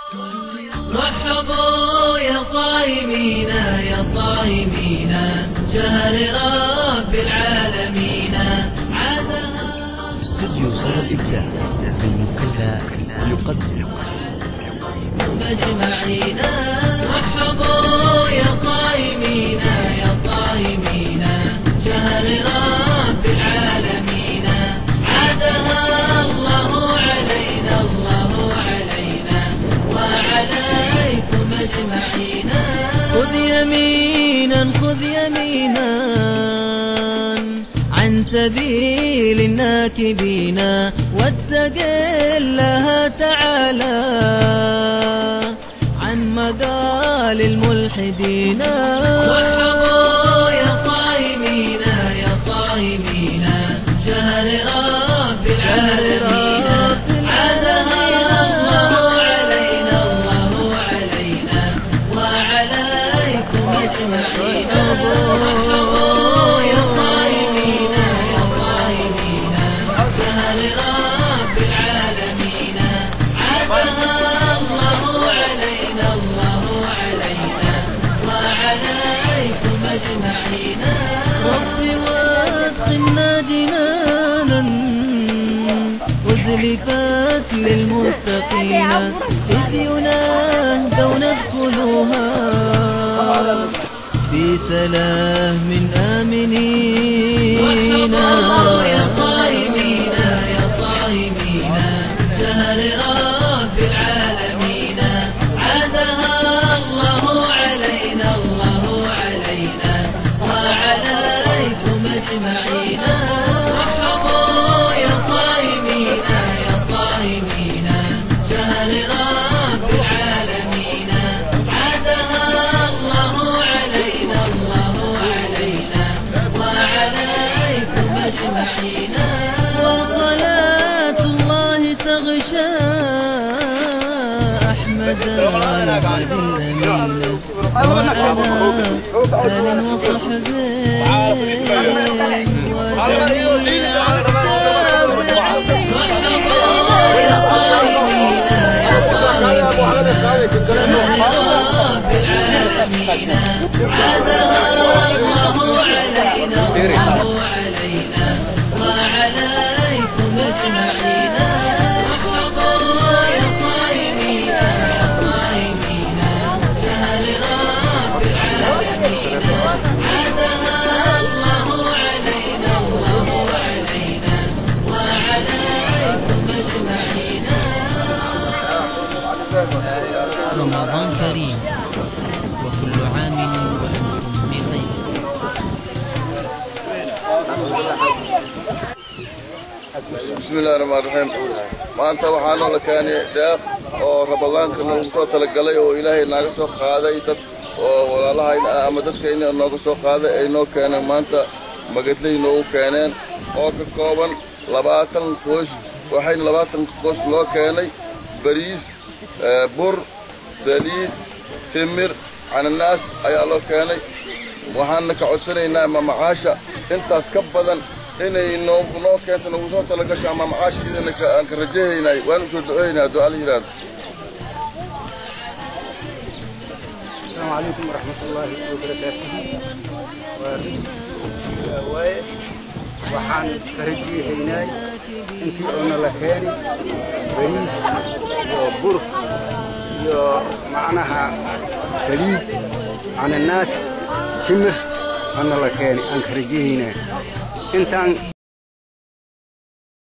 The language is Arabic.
رحبوا يا صايمين يا صايمين شهر رب العالمين عادها. استوديو صدى الإبداع بالمكلا يقدم مجمعين. رحبوا يا صايمين يا صايمين شهر رب العالمين عادها الله علينا الله علينا وعليكم أجمعين. خذ يمينا خذ يمينا عن سبيل الناكبين واتق الله تعالى عن مقال الملحدين. وارحبوا يا صايمين يا صايمين شهر رب العالمين عادها الله علينا الله علينا وعليكم أجمعين. رحبوا يا صايمين يا صايمين شهر رب العالمين عادها الله علينا الله علينا وعليكم أجمعين. ربي وادخلنا جنانا وزلفت للمتقين إذ ينادون ادخلوها في سلام آمنين. رحبوا يا صايمين يا صايمين شهر رب العالمين عادها الله علينا الله علينا وعليكم أجمعين. رحبوا يا صايمين يا صايمين شهر رب العالمين عادها الله علينا الله علينا وعليكم أجمعين. وصلاة الله تغشى أحمد العبد الأمين وعلى آل وصحبه وجميع التابعين. يا صايمين يا صايمين شهر رب العالمين عادها الله علينا الله علينا وعليكم أجمعين. رحبوا يا صايمين يا صايمين شهر رب العالمين عادها الله علينا الله علينا وعليكم أجمعين. رمضان كريم وكل عام وأنتم بخير. بسم الله الرحمن الرحيم. maanta waxaan oo la keenay deeq oo Ramadaanka lagu soo talagalay oo Ilaahay naga soo qaaday dad oo walaalahayna ama dadkayna nooga soo qaaday ay noo keeneen maanta magadlay noo keeneen oo ka kooban 20 qoys waxayna 20 qoys loo keenay bariis bur saliid timir ananas ayaa loo keenay. waxaan ka codsanaynaa macaasha intaas ka badan inay noo keento nagu soo talagasho ama macaasha idin ka rajaynay waan soo duceynaa du'a liiraad. السلام عليكم ورحمة الله وبركاته. وحان كرجي هيناي انتي انا لكاني بريس وبر معناها سليد عن الناس تمر انا لكاني ان كرجي هيناي انت